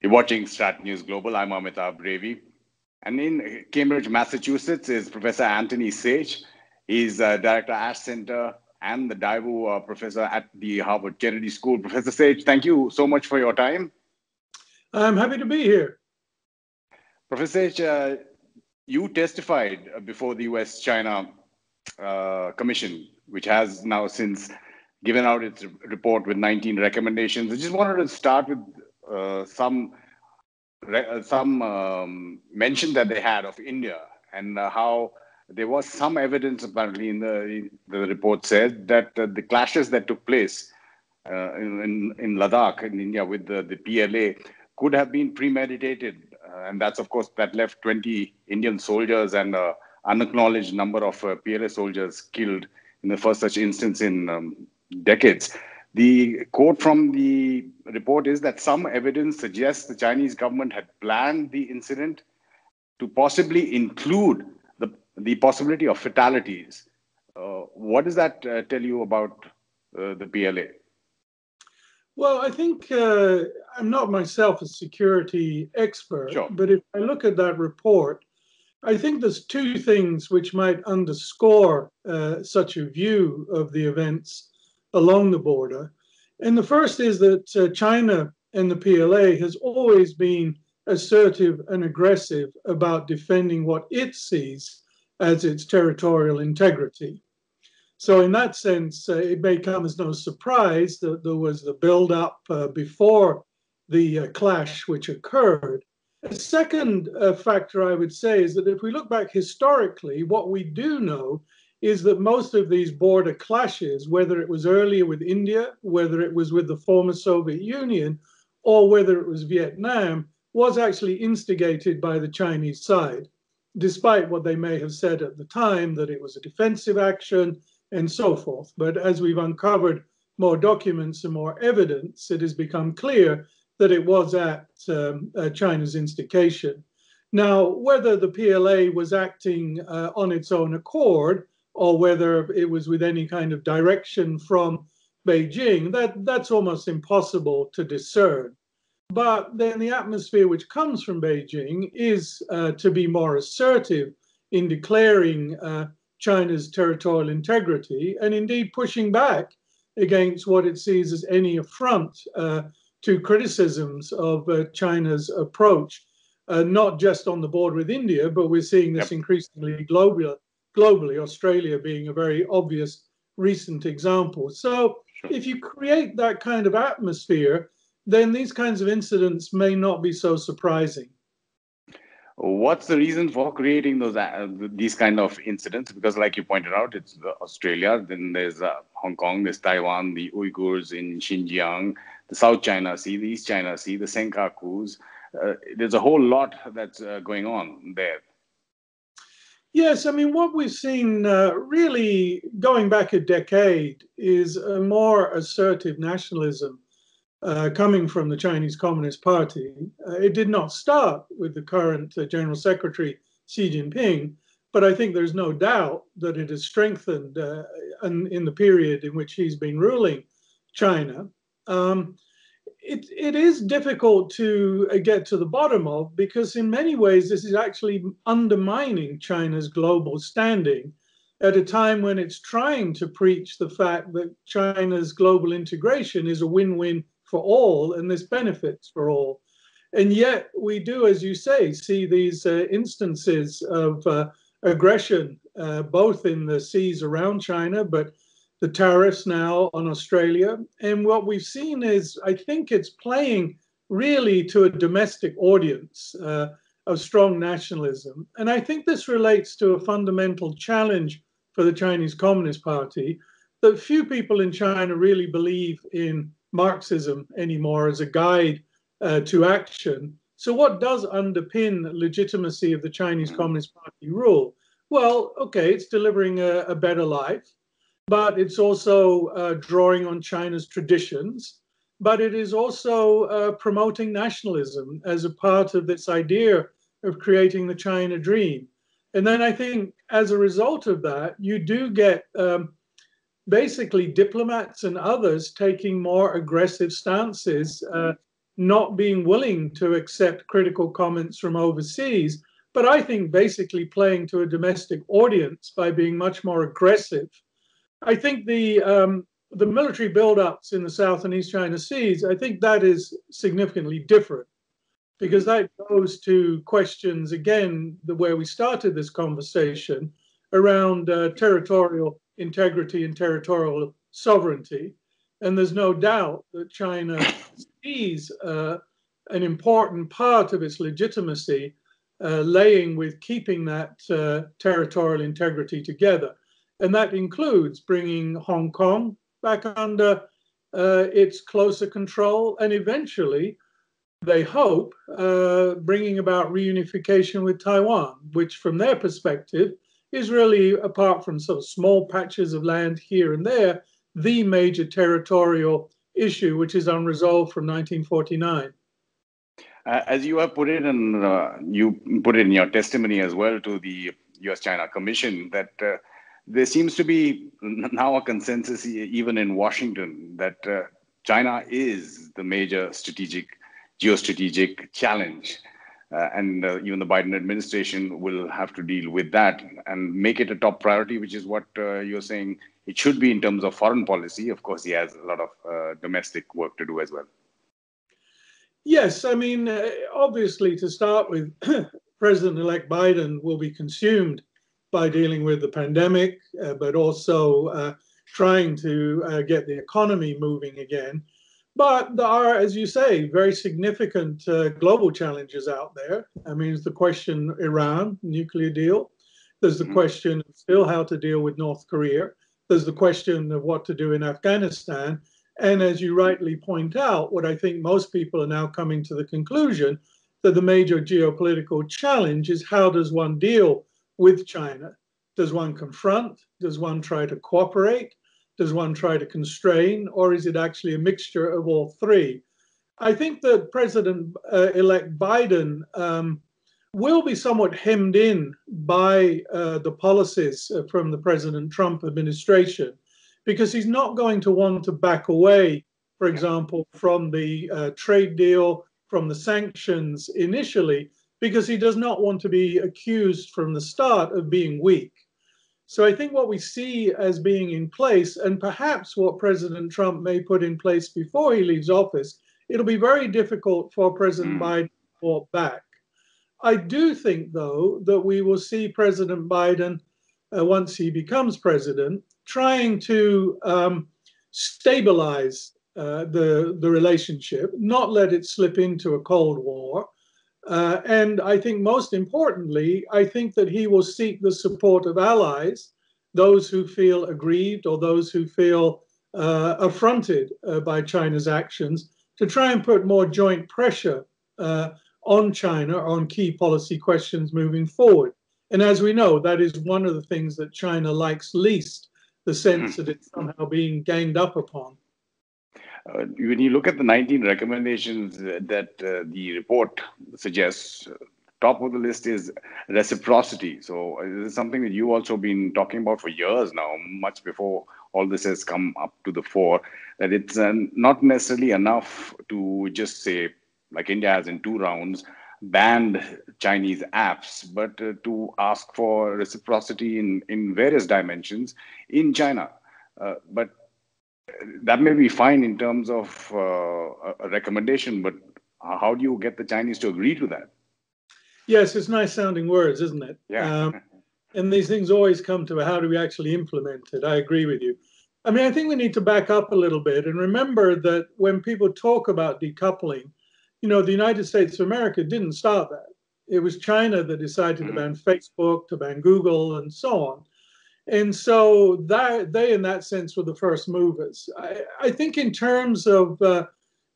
You're watching StratNews Global. I'm Amitabh, Revi. And in Cambridge, Massachusetts is Professor Anthony Saich. He's Director Ash Center and the Daewoo Professor at the Harvard Kennedy School. Professor Saich, thank you so much for your time. I'm happy to be here. Professor Saich, you testified before the US-China Commission, which has now since given out its report with 19 recommendations. I just wanted to start with some mention that they had of India and how there was some evidence apparently in the report said that the clashes that took place in Ladakh in India with the PLA could have been premeditated. And that's, of course, that left 20 Indian soldiers and unacknowledged number of PLA soldiers killed in the first such instance in decades. The quote from the report is that some evidence suggests the Chinese government had planned the incident to possibly include the possibility of fatalities. What does that tell you about the PLA? Well, I think I'm not myself a security expert, sure. But if I look at that report, I think there's two things which might underscore such a view of the events along the border. And the first is that China and the PLA has always been assertive and aggressive about defending what it sees as its territorial integrity. So in that sense, it may come as no surprise that there was the build-up before the clash which occurred. A second factor I would say is that if we look back historically, what we do know is that most of these border clashes, whether it was earlier with India, whether it was with the former Soviet Union, or whether it was Vietnam, was actually instigated by the Chinese side, despite what they may have said at the time, that it was a defensive action and so forth. But as we've uncovered more documents and more evidence, it has become clear that it was at China's instigation. Now, whether the PLA was acting on its own accord, or whether it was with any kind of direction from Beijing, that's almost impossible to discern. But then the atmosphere which comes from Beijing is to be more assertive in declaring China's territorial integrity and indeed pushing back against what it sees as any affront to criticisms of China's approach, not just on the border with India, but we're seeing this increasingly globally, Australia being a very obvious recent example. So if you create that kind of atmosphere, then these kinds of incidents may not be so surprising. What's the reason for creating these kind of incidents? Because like you pointed out, it's Australia, then there's Hong Kong, there's Taiwan, the Uyghurs in Xinjiang, the South China Sea, the East China Sea, the Senkakus. There's a whole lot that's going on there. Yes, I mean, what we've seen really going back a decade is a more assertive nationalism coming from the Chinese Communist Party. It did not start with the current General Secretary Xi Jinping, but I think there's no doubt that it has strengthened in the period in which he's been ruling China. It is difficult to get to the bottom of, because in many ways this is actually undermining China's global standing at a time when it's trying to preach the fact that China's global integration is a win-win for all and this benefits for all. And yet we do, as you say, see these instances of aggression, both in the seas around China, but the tariffs now on Australia. And what we've seen is, I think it's playing really to a domestic audience of strong nationalism. And I think this relates to a fundamental challenge for the Chinese Communist Party, that few people in China really believe in Marxism anymore as a guide to action. So what does underpin the legitimacy of the Chinese Communist Party rule? Well, okay, it's delivering a better life, but it's also drawing on China's traditions, but it is also promoting nationalism as a part of this idea of creating the China dream. And then I think as a result of that, you do get basically diplomats and others taking more aggressive stances not being willing to accept critical comments from overseas, but I think basically playing to a domestic audience by being much more aggressive. I think the military buildups in the South and East China Seas, I think that is significantly different, because that goes to questions, again, where we started this conversation around territorial integrity and territorial sovereignty. And there's no doubt that China sees an important part of its legitimacy laying with keeping that territorial integrity together. And that includes bringing Hong Kong back under its closer control, and eventually, they hope, bringing about reunification with Taiwan, which from their perspective is really, apart from sort of small patches of land here and there, the major territorial issue, which is unresolved from 1949. As you have put it, and you put it in your testimony as well to the US-China Commission, that there seems to be now a consensus even in Washington that China is the major geostrategic challenge. And even the Biden administration will have to deal with that and make it a top priority, which is what you're saying it should be in terms of foreign policy. Of course, he has a lot of domestic work to do as well. Yes, I mean, obviously, to start with, President-elect Biden will be consumed by dealing with the pandemic, but also trying to get the economy moving again. But there are, as you say, very significant global challenges out there. I mean, there's the question Iran, nuclear deal. There's the question of still how to deal with North Korea. There's the question of what to do in Afghanistan. And as you rightly point out, what I think most people are now coming to the conclusion that the major geopolitical challenge is how does one deal with China? Does one confront? Does one try to cooperate? Does one try to constrain? Or is it actually a mixture of all three? I think that President-elect Biden will be somewhat hemmed in by the policies from the President Trump administration, because he's not going to want to back away, for example, from the trade deal, from the sanctions initially, because he does not want to be accused from the start of being weak. So I think what we see as being in place, and perhaps what President Trump may put in place before he leaves office, it'll be very difficult for President Biden to walk back. I do think, though, that we will see President Biden, once he becomes president, trying to stabilize the relationship, not let it slip into a Cold War. And I think most importantly, I think that he will seek the support of allies, those who feel aggrieved or those who feel affronted by China's actions, to try and put more joint pressure on China on key policy questions moving forward. And as we know, that is one of the things that China likes least, the sense that it's somehow being ganged up upon. When you look at the 19 recommendations that the report suggests, top of the list is reciprocity. So this is something that you've also been talking about for years now, much before all this has come up to the fore, that it's not necessarily enough to just say, like India has in 2 rounds, banned Chinese apps, but to ask for reciprocity in various dimensions in China. But that may be fine in terms of a recommendation, but how do you get the Chinese to agree to that? Yes, it's nice sounding words, isn't it? Yeah. And these things always come to how do we actually implement it? I agree with you. I mean, I think we need to back up a little bit and remember that when people talk about decoupling, you know, the United States of America didn't start that. It was China that decided to ban Facebook, to ban Google, and so on. And so they, in that sense, were the first movers. I think in terms of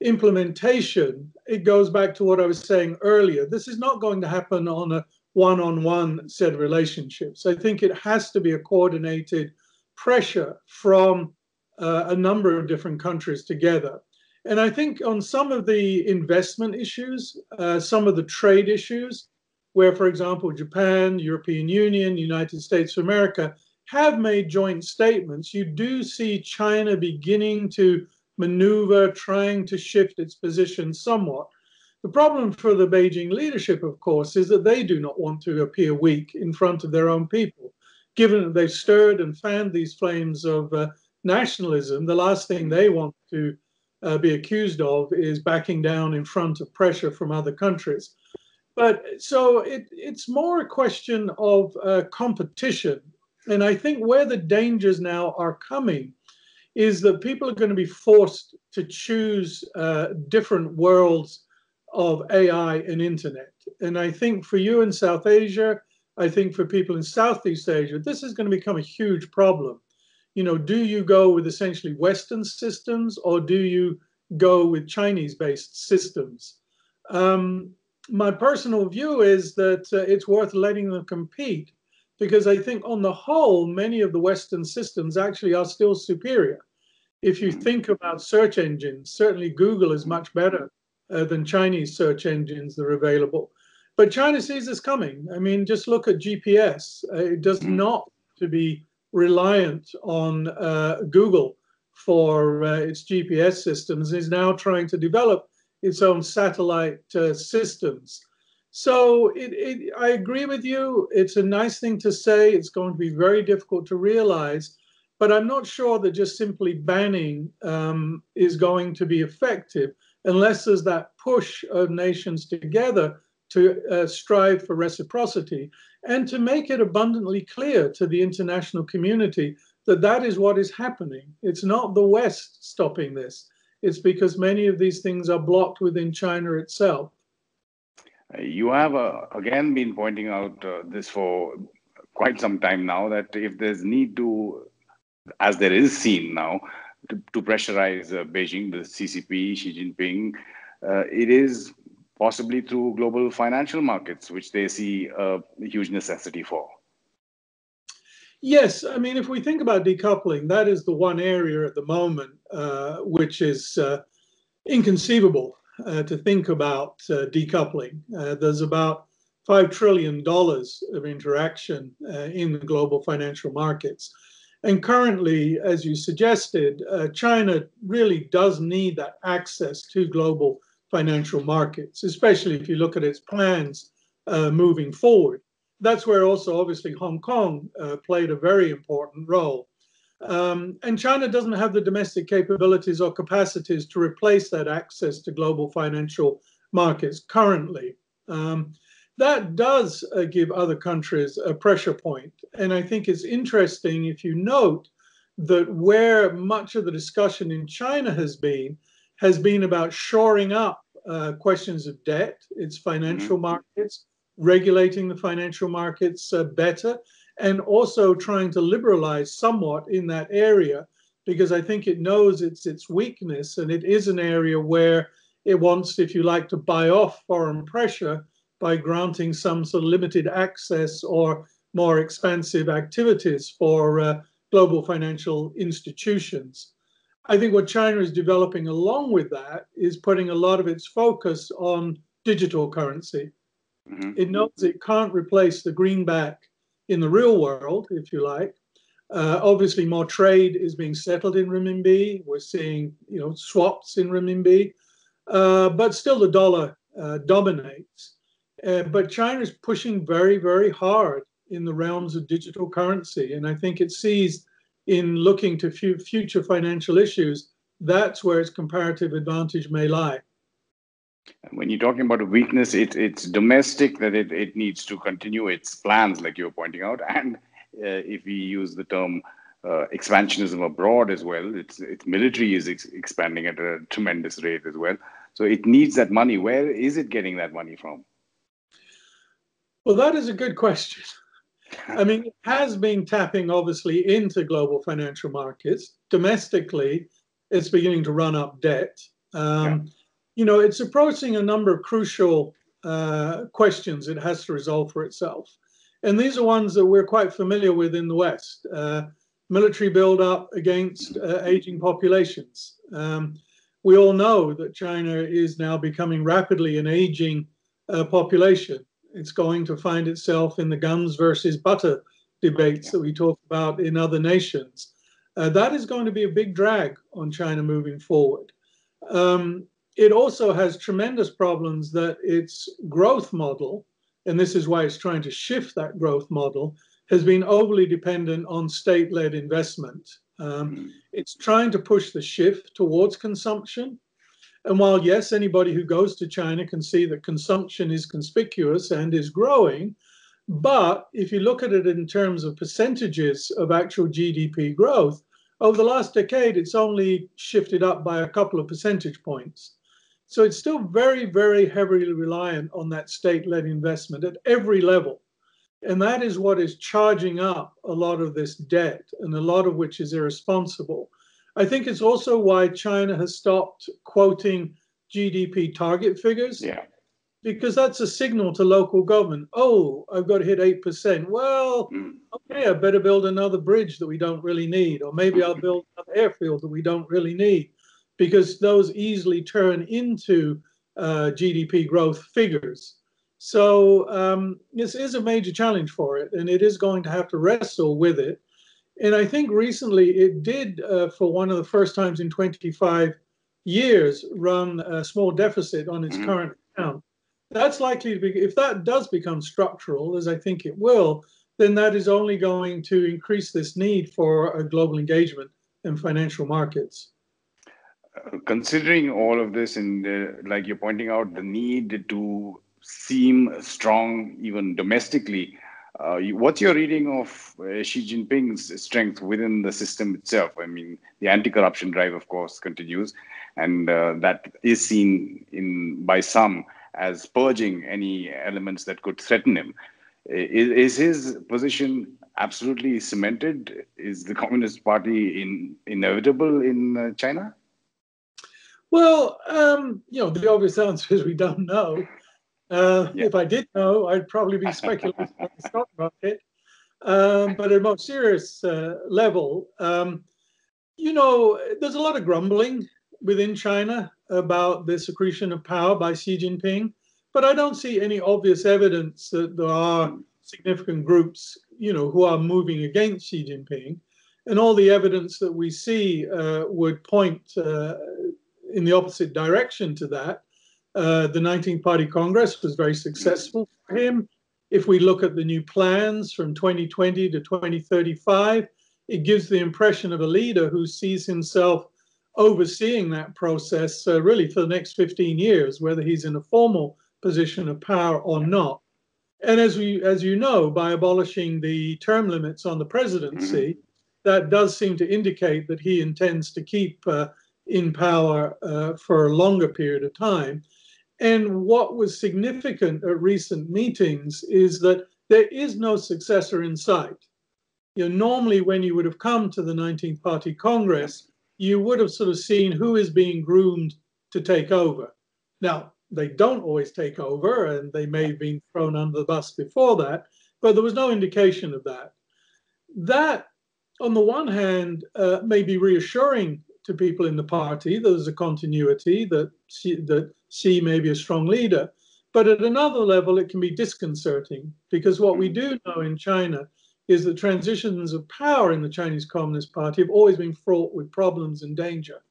implementation, it goes back to what I was saying earlier. This is not going to happen on a one-on-one set of relationships. I think it has to be a coordinated pressure from a number of different countries together. And I think on some of the investment issues, some of the trade issues, where, for example, Japan, European Union, United States of America have made joint statements, you do see China beginning to maneuver, trying to shift its position somewhat. The problem for the Beijing leadership, of course, is that they do not want to appear weak in front of their own people. Given that they've stirred and fanned these flames of nationalism, the last thing they want to be accused of is backing down in front of pressure from other countries. But so it's more a question of competition. And I think where the dangers now are coming is that people are going to be forced to choose different worlds of AI and internet. And I think for you in South Asia, I think for people in Southeast Asia, this is going to become a huge problem. You know, do you go with essentially Western systems or do you go with Chinese-based systems? My personal view is that it's worth letting them compete because I think on the whole, many of the Western systems actually are still superior. If you think about search engines, certainly Google is much better than Chinese search engines that are available. But China sees this coming. I mean, just look at GPS. It does not to be reliant on Google for its GPS systems. Is now trying to develop its own satellite systems. So I agree with you. It's a nice thing to say. It's going to be very difficult to realize. But I'm not sure that just simply banning is going to be effective unless there's that push of nations together to strive for reciprocity and to make it abundantly clear to the international community that that is what is happening. It's not the West stopping this. It's because many of these things are blocked within China itself. You have again been pointing out this for quite some time now, that if there's need to, as there is seen now, to pressurize Beijing, the CCP, Xi Jinping, it is possibly through global financial markets, which they see a huge necessity for. Yes, I mean, if we think about decoupling, that is the one area at the moment which is inconceivable to think about decoupling. There's about $5 trillion of interaction in the global financial markets. And currently, as you suggested, China really does need that access to global financial markets, especially if you look at its plans moving forward. That's where also, obviously, Hong Kong played a very important role. And China doesn't have the domestic capabilities or capacities to replace that access to global financial markets currently. That does give other countries a pressure point. And I think it's interesting if you note that where much of the discussion in China has been about shoring up questions of debt, its financial markets, regulating the financial markets better, and also trying to liberalize somewhat in that area, because I think it knows its weakness, and it is an area where it wants, if you like, to buy off foreign pressure by granting some sort of limited access or more expansive activities for global financial institutions. I think what China is developing along with that is putting a lot of its focus on digital currency. It knows it can't replace the greenback in the real world, if you like. Obviously, more trade is being settled in renminbi. We're seeing, swaps in renminbi, but still the dollar dominates. But China is pushing very, very hard in the realms of digital currency, and I think it sees in looking to future financial issues, that's where its comparative advantage may lie. When you're talking about a weakness, it's domestic, that it needs to continue its plans, like you were pointing out. And if we use the term expansionism abroad as well, its military is expanding at a tremendous rate as well. So it needs that money. Where is it getting that money from? Well, that is a good question. I mean, it has been tapping, obviously, into global financial markets. Domestically, it's beginning to run up debt. It's approaching a number of crucial questions it has to resolve for itself. And these are ones that we're quite familiar with in the West. Military buildup against aging populations. We all know that China is now becoming rapidly an aging population. It's going to find itself in the guns versus butter debates that we talk about in other nations. That is going to be a big drag on China moving forward. It also has tremendous problems that its growth model, and this is why it's trying to shift that growth model, has been overly dependent on state-led investment. It's trying to push the shift towards consumption. And while, yes, anybody who goes to China can see that consumption is conspicuous and is growing, but if you look at it in terms of percentages of actual GDP growth, over the last decade, it's only shifted up by a couple of percentage points. So it's still very, very heavily reliant on that state-led investment at every level. And that is what is charging up a lot of this debt, and a lot of which is irresponsible. I think it's also why China has stopped quoting GDP target figures. Yeah. Because that's a signal to local government. Oh, I've got to hit 8%. Well, okay, I better build another bridge that we don't really need. Or maybe I'll build another airfield that we don't really need. Because those easily turn into GDP growth figures. So this is a major challenge for it, and it is going to have to wrestle with it. And I think recently it did, for one of the first times in 25 years, run a small deficit on its current account. That's likely to be, if that does become structural, as I think it will, then that is only going to increase this need for a global engagement in financial markets. Considering all of this, and like you're pointing out, the need to seem strong even domestically, what's your reading of Xi Jinping's strength within the system itself? I mean, the anti-corruption drive, of course, continues, and that is seen by some as purging any elements that could threaten him. Is his position absolutely cemented? Is the Communist Party inevitable in China? Well, the obvious answer is we don't know. If I did know, I'd probably be speculating on the stock market. But at a more serious level, there's a lot of grumbling within China about this accretion of power by Xi Jinping, but I don't see any obvious evidence that there are significant groups, who are moving against Xi Jinping. And all the evidence that we see would point in the opposite direction to that. The 19th Party Congress was very successful for him. If we look at the new plans from 2020 to 2035, it gives the impression of a leader who sees himself overseeing that process really for the next 15 years, whether he's in a formal position of power or not. And as you know, by abolishing the term limits on the presidency, that does seem to indicate that he intends to keep in power for a longer period of time. And what was significant at recent meetings is that there is no successor in sight. Normally when you would have come to the 19th Party Congress, you would have sort of seen who is being groomed to take over. Now, they don't always take over, and they may have been thrown under the bus before that, but there was no indication of that. That, on the one hand, may be reassuring to people in the party. There's a continuity that Xi may be a strong leader. But at another level, it can be disconcerting, because what we do know in China is that transitions of power in the Chinese Communist Party have always been fraught with problems and danger.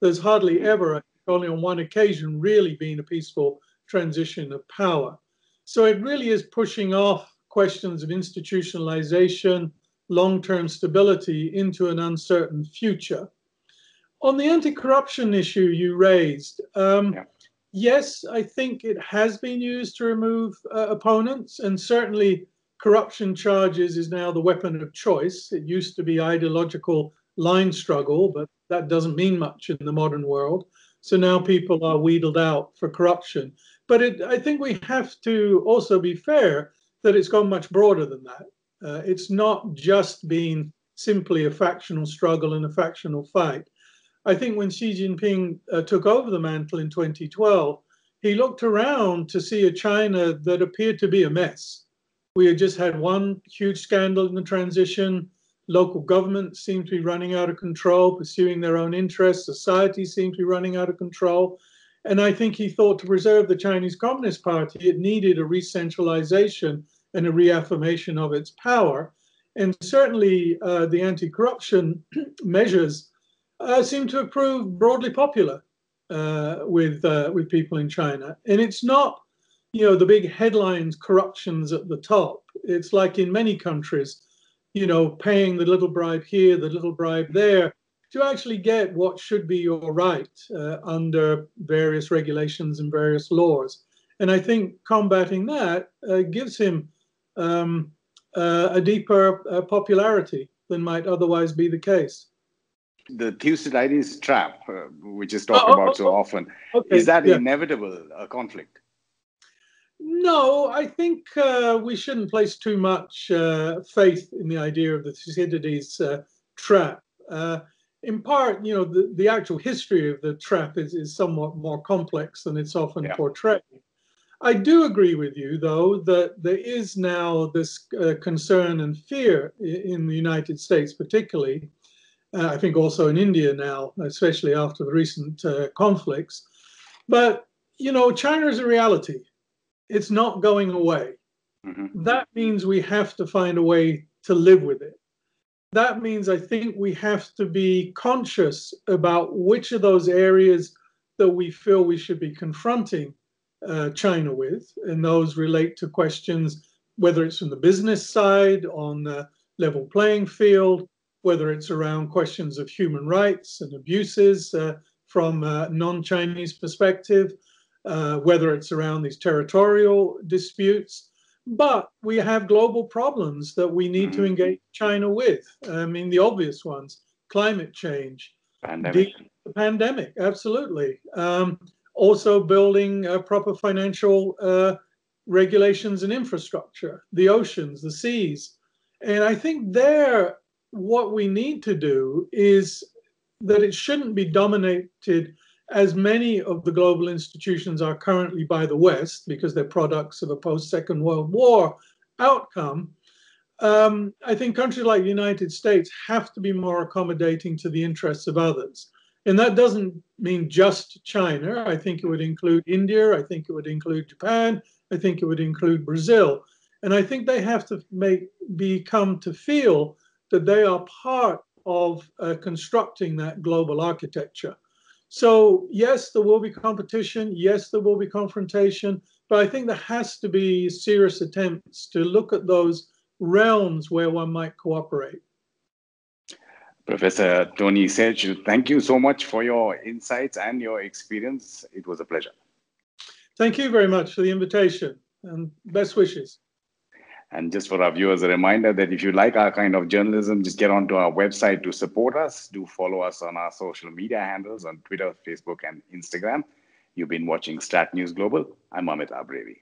There's hardly ever, only on one occasion, really been a peaceful transition of power. So it really is pushing off questions of institutionalization, long-term stability into an uncertain future. On the anti-corruption issue you raised, yes, I think it has been used to remove opponents, and certainly corruption charges is now the weapon of choice. It used to be ideological line struggle, but that doesn't mean much in the modern world. So now people are wheedled out for corruption. But I think we have to also be fair that it's gone much broader than that. It's not just been simply a factional struggle and a factional fight. I think when Xi Jinping took over the mantle in 2012, he looked around to see a China that appeared to be a mess. We had just had one huge scandal in the transition. Local governments seemed to be running out of control, pursuing their own interests. Society seemed to be running out of control. And I think he thought to preserve the Chinese Communist Party, it needed a re-centralization and a reaffirmation of its power. And certainly the anti-corruption measures seem to have proved broadly popular with people in China. And it's not, the big headlines, corruptions at the top. It's like in many countries, paying the little bribe here, the little bribe there, to actually get what should be your right under various regulations and various laws. And I think combating that gives him a deeper popularity than might otherwise be the case. The Thucydides trap, which is talked about so often, is that inevitable, a conflict? No, I think we shouldn't place too much faith in the idea of the Thucydides trap. In part, the actual history of the trap is somewhat more complex than it's often portrayed. I do agree with you, though, that there is now this concern and fear in the United States, particularly. I think also in India now, especially after the recent conflicts. But, China is a reality. It's not going away. Mm-hmm. That means we have to find a way to live with it. That means I think we have to be conscious about which of those areas that we feel we should be confronting China with, and those relate to questions, whether it's from the business side on the level playing field, whether it's around questions of human rights and abuses from a non-Chinese perspective, whether it's around these territorial disputes. But we have global problems that we need to engage China with. I mean, the obvious ones, climate change, the pandemic, absolutely. Also building proper financial regulations and infrastructure, the oceans, the seas. And I think what we need to do is that it shouldn't be dominated, as many of the global institutions are currently, by the West, because they're products of a post-Second World War outcome. I think countries like the United States have to be more accommodating to the interests of others. And that doesn't mean just China. I think it would include India. I think it would include Japan. I think it would include Brazil. And I think they have to become to feel that they are part of constructing that global architecture. So yes, there will be competition. Yes, there will be confrontation. But I think there has to be serious attempts to look at those realms where one might cooperate. Professor Tony Saich, thank you so much for your insights and your experience. It was a pleasure. Thank you very much for the invitation, and best wishes. And just for our viewers, a reminder that if you like our kind of journalism, just get onto our website to support us. Do follow us on our social media handles on Twitter, Facebook, and Instagram. You've been watching StratNews Global. I'm Amitabh, Revi.